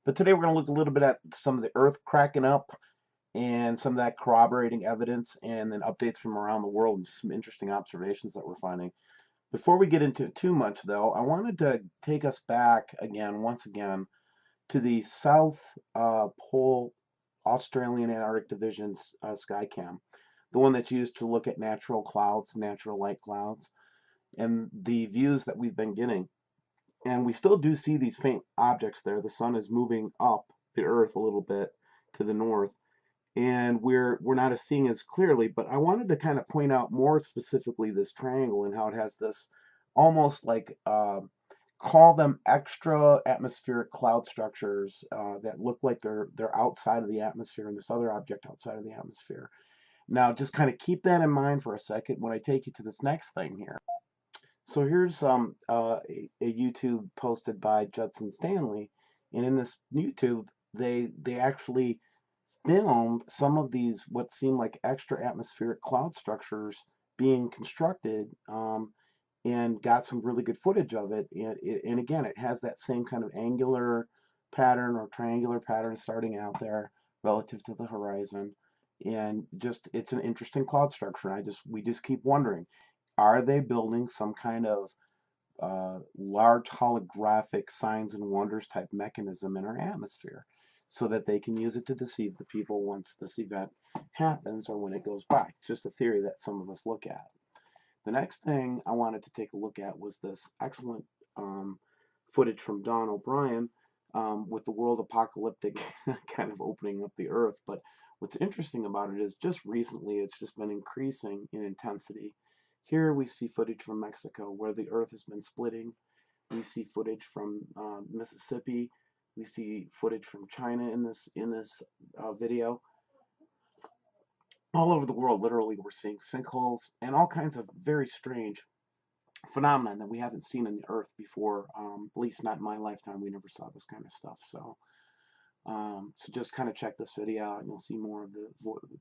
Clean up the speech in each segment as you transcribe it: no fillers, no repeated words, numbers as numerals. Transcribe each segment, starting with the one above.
But today we're going to look a little bit at some of the Earth cracking up and some of that corroborating evidence and then updates from around the world and just some interesting observations that we're finding. Before we get into it too much, though, I wanted to take us back again, once again, to the South Pole Australian Antarctic Division's Skycam, the one that's used to look at natural clouds, natural light clouds, and the views that we've been getting. And we still do see these faint objects there. The sun is moving up the Earth a little bit to the north, and we're not seeing as clearly. But I wanted to kind of point out more specifically this triangle and how it has this almost like call them extra atmospheric cloud structures that look like they're outside of the atmosphere and this other object outside of the atmosphere. Now, just kind of keep that in mind for a second when I take you to this next thing here. So here's a YouTube posted by Judson Stanley, and in this YouTube, they actually filmed some of these what seem like extra atmospheric cloud structures being constructed, and got some really good footage of it. And again, it has that same kind of angular pattern or triangular pattern starting out there relative to the horizon, and just it's an interesting cloud structure. And we just keep wondering, are they building some kind of large holographic signs and wonders type mechanism in our atmosphere so that they can use it to deceive the people once this event happens or when it goes by? It's just a theory that some of us look at. The next thing I wanted to take a look at was this excellent footage from Don O'Brien with the world apocalyptic kind of opening up the earth. But what's interesting about it is just recently it's just been increasing in intensity. Here we see footage from Mexico where the earth has been splitting. We see footage from Mississippi. We see footage from China in this video. All over the world, literally, we're seeing sinkholes and all kinds of very strange phenomenon that we haven't seen in the earth before. At least not in my lifetime. We never saw this kind of stuff. So just kind of check this video out, and you'll see more of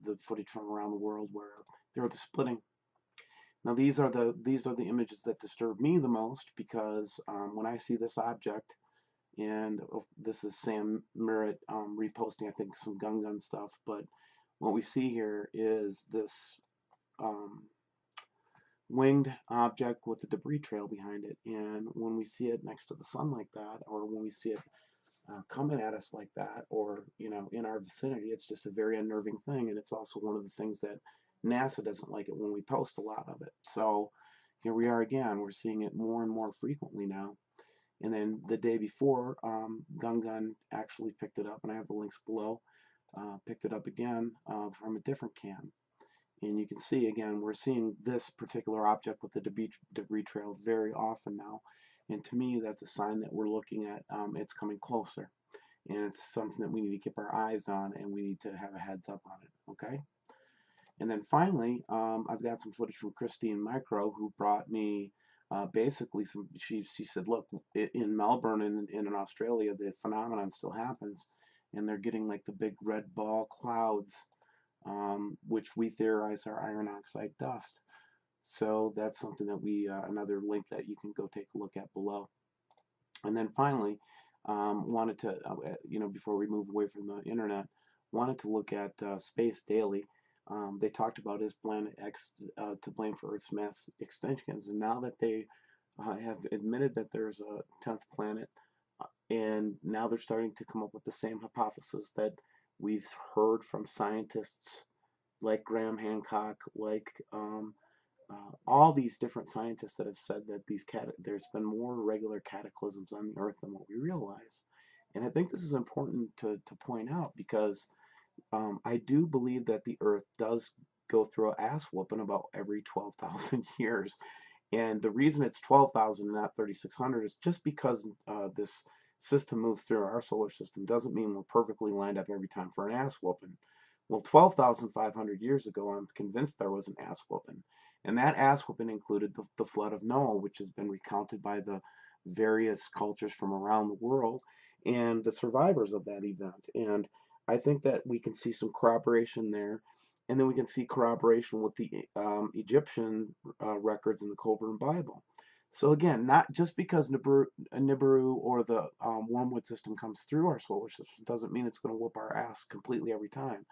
the footage from around the world where they're the splitting. Now these are the images that disturb me the most because when I see this object, and this is Sam Merritt reposting, I think, some gun stuff, but what we see here is this um, winged object with a debris trail behind it. And when we see it next to the sun like that, or when we see it coming at us like that, or in our vicinity, it's just a very unnerving thing. And it's also one of the things that NASA doesn't like it when we post a lot of it. So here we are again. We're seeing it more and more frequently now. And then the day before, Gun actually picked it up, and I have the links below. Picked it up again from a different cam. And you can see again, we're seeing this particular object with the debris trail very often now. And to me, that's a sign that we're looking at it's coming closer. And it's something that we need to keep our eyes on, and we need to have a heads up on it, okay? And then finally, I've got some footage from Christine Micro, who brought me basically some, she said, look, in Melbourne and in Australia, the phenomenon still happens, and they're getting like the big red ball clouds, which we theorize are iron oxide dust. So that's something that another link that you can go take a look at below. And then finally, wanted to, before we move away from the internet, wanted to look at Space Daily. They talked about is Planet X to blame for Earth's mass extinctions, and now that they have admitted that there's a 10th planet, and now they're starting to come up with the same hypothesis that we've heard from scientists like Graham Hancock, like all these different scientists that have said that there's been more regular cataclysms on the Earth than what we realize. And I think this is important to point out because I do believe that the Earth does go through an ass whooping about every 12,000 years. And the reason it's 12,000 and not 3,600 is just because this system moves through our solar system doesn't mean we're perfectly lined up every time for an ass whooping. Well, 12,500 years ago, I'm convinced there was an ass whooping. And that ass whooping included the flood of Noah, which has been recounted by the various cultures from around the world and the survivors of that event. And I think that we can see some corroboration there. And then we can see corroboration with the Egyptian records in the Comin Bible. So again, not just because Nibiru or the Wormwood system comes through our solar system doesn't mean it's going to whoop our ass completely every time.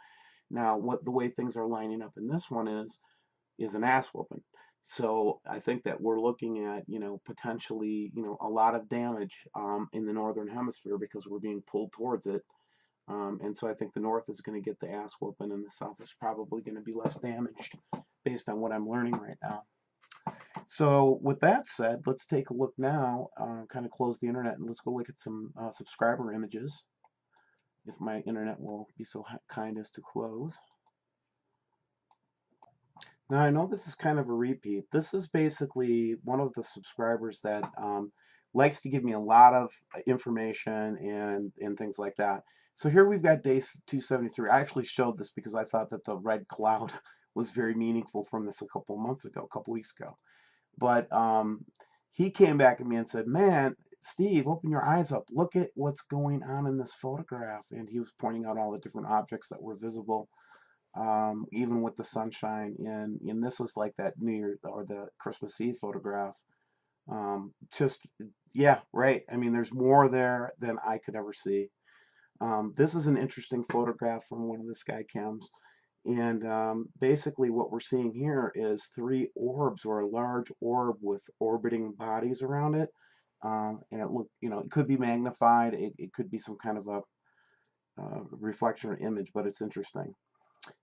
Now, what the way things are lining up in this one is an ass whooping. So I think that we're looking at, potentially, a lot of damage in the northern hemisphere because we're being pulled towards it. And so I think the north is going to get the ass whooping, and the south is probably going to be less damaged based on what I'm learning right now. So with that said, let's take a look now, kind of close the internet, and let's go look at some subscriber images, if my internet will be so kind as to close. Now I know this is kind of a repeat. This is basically one of the subscribers that likes to give me a lot of information and things like that. So here we've got day 273. I actually showed this because I thought that the red cloud was very meaningful from this a couple months ago, a couple weeks ago. But he came back at me and said, "Man, Steve, open your eyes up. Look at what's going on in this photograph." And he was pointing out all the different objects that were visible, even with the sunshine. And this was like that New Year or the Christmas Eve photograph. Just, yeah, right. I mean, there's more there than I could ever see. This is an interesting photograph from one of the sky cams. And basically what we're seeing here is three orbs, or a large orb with orbiting bodies around it. And it could be magnified. It could be some kind of a reflection or image, but it's interesting.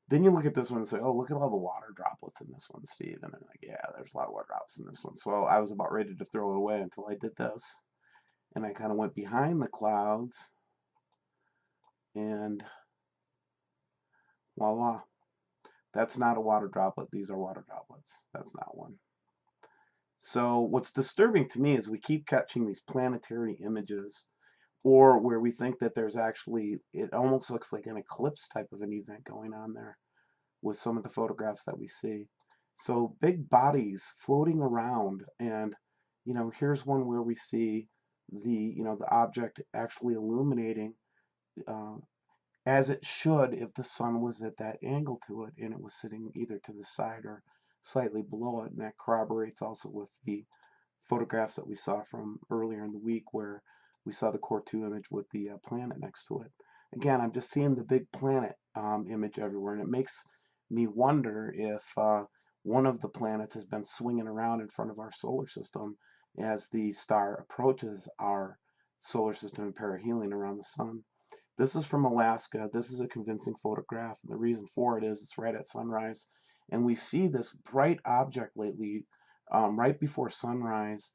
Then you look at this one and say, "Oh, look at all the water droplets in this one, Steve." And I'm like, "Yeah, there's a lot of water drops in this one." So I was about ready to throw it away until I did this. And I kind of went behind the clouds, and voila. That's not a water droplet. These are water droplets. That's not one. So what's disturbing to me is we keep catching these planetary images, or where we think that there's actually, it almost looks like an eclipse type of an event going on there with some of the photographs that we see. So big bodies floating around, and here's one where we see the object actually illuminating, uh, as it should if the sun was at that angle to it and it was sitting either to the side or slightly below it. And that corroborates also with the photographs that we saw from earlier in the week, where we saw the Core 2 image with the planet next to it. Again, I'm just seeing the big planet image everywhere, and it makes me wonder if one of the planets has been swinging around in front of our solar system as the star approaches our solar system in perihelion around the sun. This is from Alaska. This is a convincing photograph. And the reason for it is it's right at sunrise. And we see this bright object lately, right before sunrise,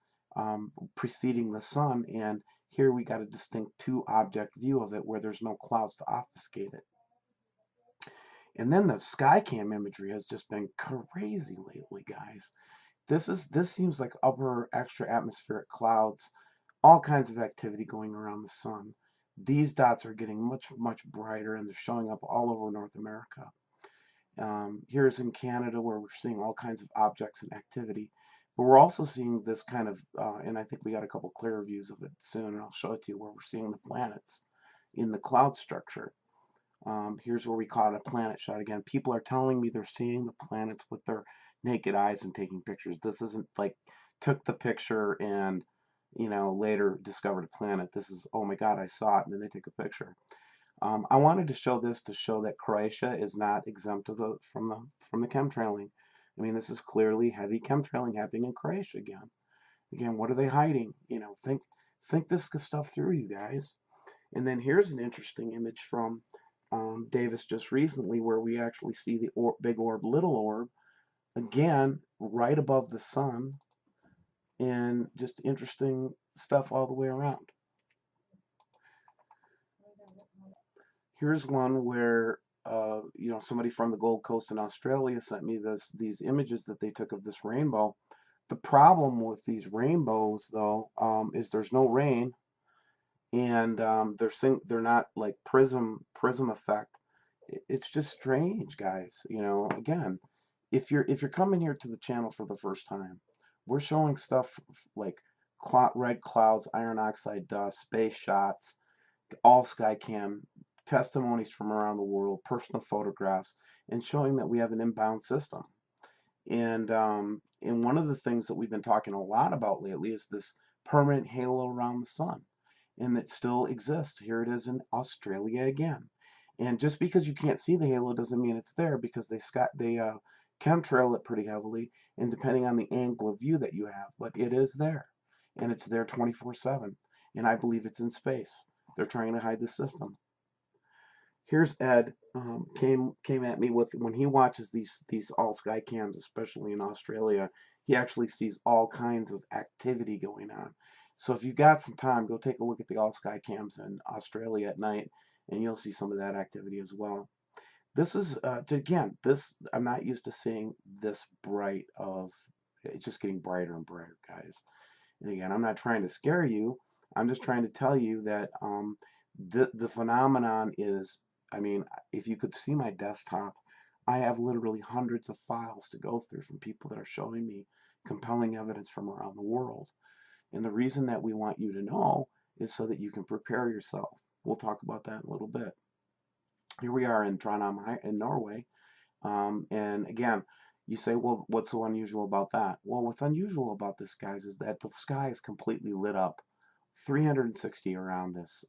preceding the sun. And here we got a distinct two object view of it where there's no clouds to obfuscate it. And then the skycam imagery has just been crazy lately, guys. This seems like upper extra atmospheric clouds, all kinds of activity going around the sun. These dots are getting much, much brighter, and they're showing up all over North America. Here's in Canada, where we're seeing all kinds of objects and activity. But we're also seeing this kind of, and I think we got a couple clearer views of it soon, and I'll show it to you, where we're seeing the planets in the cloud structure. Here's where we caught a planet shot again. People are telling me they're seeing the planets with their naked eyes and taking pictures. This isn't like took the picture and later discovered a planet. This is, oh my God, I saw it, and then they take a picture. I wanted to show this to show that Croatia is not exempt of from the chemtrailing. I mean, this is clearly heavy chemtrailing happening in Croatia again. Again, what are they hiding? Think this stuff through, you guys. And then here's an interesting image from Davis just recently, where we actually see the big orb, little orb, again, right above the sun, and just interesting stuff all the way around. Here's one where somebody from the Gold Coast in Australia sent me these images that they took of this rainbow. The problem with these rainbows, though, is there's no rain, and they're not like prism effect. It's just strange, guys. Again, if you're coming here to the channel for the first time, we're showing stuff like red clouds, iron oxide dust, space shots, all skycam, testimonies from around the world, personal photographs, and showing that we have an inbound system. And one of the things that we've been talking a lot about lately is this permanent halo around the sun, and it still exists. Here it is in Australia again. And just because you can't see the halo doesn't mean it's there, because they chemtrail it pretty heavily, and depending on the angle of view that you have, but it is there, and it's there 24/7. And I believe it's in space. They're trying to hide the system. Here's Ed, came at me with, when he watches these all sky cams, especially in Australia, he actually sees all kinds of activity going on. So if you've got some time, go take a look at the all sky cams in Australia at night, and you'll see some of that activity as well. This is again, this, I'm not used to seeing this bright of. It's just getting brighter and brighter, guys. And again, I'm not trying to scare you. I'm just trying to tell you that the phenomenon is, I mean, if you could see my desktop, I have literally hundreds of files to go through from people that are showing me compelling evidence from around the world. And the reason that we want you to know is so that you can prepare yourself. We'll talk about that in a little bit. Here we are in Trondheim in Norway. And again, you say, well, what's so unusual about that? Well, what's unusual about this, guys, is that the sky is completely lit up 360 around this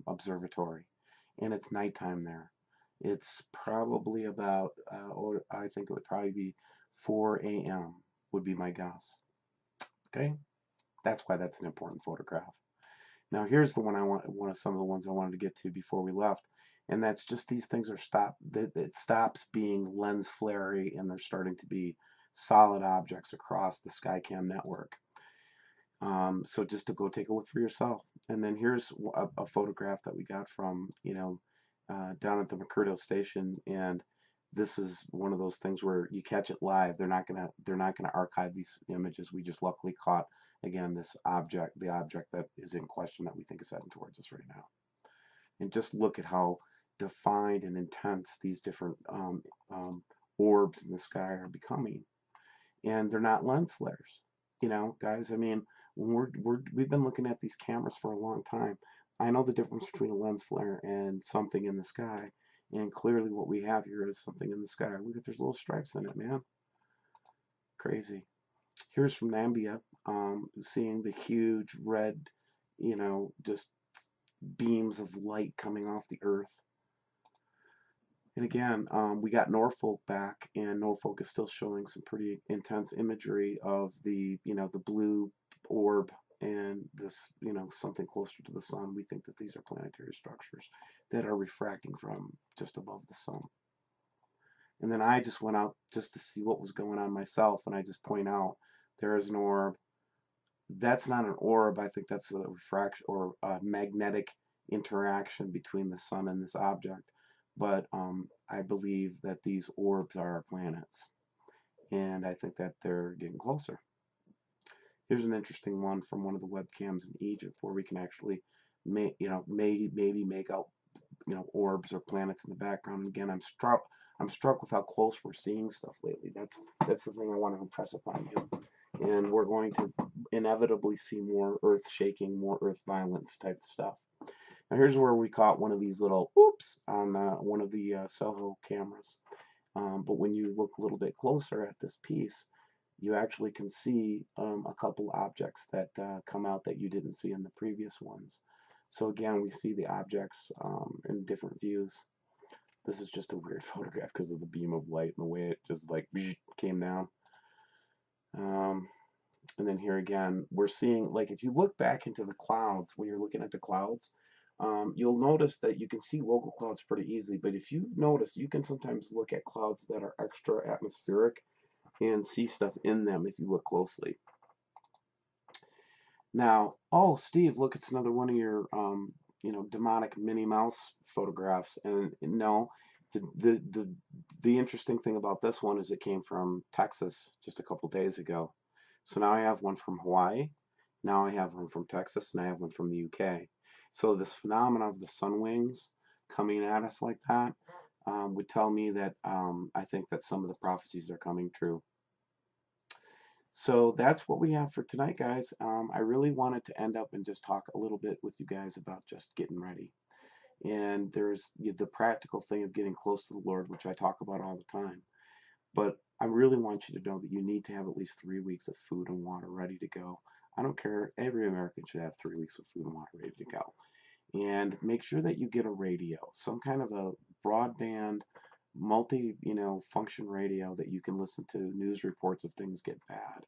observatory, and it's nighttime there. It's probably about, or I think it would probably be 4 a.m. would be my guess. Okay, that's why that's an important photograph. Now here's the one I want, one of some of the ones I wanted to get to before we left, and that's just these things are stopped. It stops being lens flary, and they're starting to be solid objects across the Skycam network. So just to go take a look for yourself. And then here's a photograph that we got from, down at the McCurdo station, and this is one of those things where you catch it live. They're not gonna archive these images. We just luckily caught, again, this object, the object that is in question that we think is heading towards us right now. And just look at how defined and intense these different orbs in the sky are becoming, and they're not lens flares. Guys, I mean, when we've been looking at these cameras for a long time. I know the difference between a lens flare and something in the sky, and clearly what we have here is something in the sky. Look at, there's little stripes in it, man. Crazy. Here's from Nambia, seeing the huge red, just beams of light coming off the Earth. And again, we got Norfolk back, and Norfolk is still showing some pretty intense imagery of the blue orb and this, something closer to the sun. We think that these are planetary structures that are refracting from just above the sun. And then I just went out just to see what was going on myself, and I just point out there is an orb. That's not an orb. I think that's a refraction or a magnetic interaction between the sun and this object. But I believe that these orbs are planets, and I think that they're getting closer. Here's an interesting one from one of the webcams in Egypt, where we can actually, maybe make out, orbs or planets in the background. And again, I'm struck with how close we're seeing stuff lately. That's the thing I want to impress upon you. And we're going to inevitably see more earth shaking, more earth violence type stuff. Now here's where we caught one of these little oops on one of the Soho cameras. But when you look a little bit closer at this piece, you actually can see a couple objects that come out that you didn't see in the previous ones. So again, we see the objects in different views. This is just a weird photograph because of the beam of light and the way it just like came down. And then here again, we're seeing, like, if you look back into the clouds, when you're looking at the clouds, you'll notice that you can see local clouds pretty easily. But if you notice, you can sometimes look at clouds that are extra atmospheric and see stuff in them if you look closely. Now, oh, Steve, look, it's another one of your, demonic Minnie Mouse photographs. And no, the interesting thing about this one is it came from Texas just a couple days ago. So now I have one from Hawaii, now I have one from Texas, and I have one from the UK. So this phenomenon of the sun wings coming at us like that would tell me that I think that some of the prophecies are coming true. So that's what we have for tonight, guys. I really wanted to end up and just talk a little bit with you guys about just getting ready. And there's the practical thing of getting close to the Lord, which I talk about all the time. But I really want you to know that you need to have at least 3 weeks of food and water ready to go. I don't care. Every American should have 3 weeks of food and water ready to go. And make sure that you get a radio, some kind of a broadband, multi, function radio that you can listen to news reports if things get bad.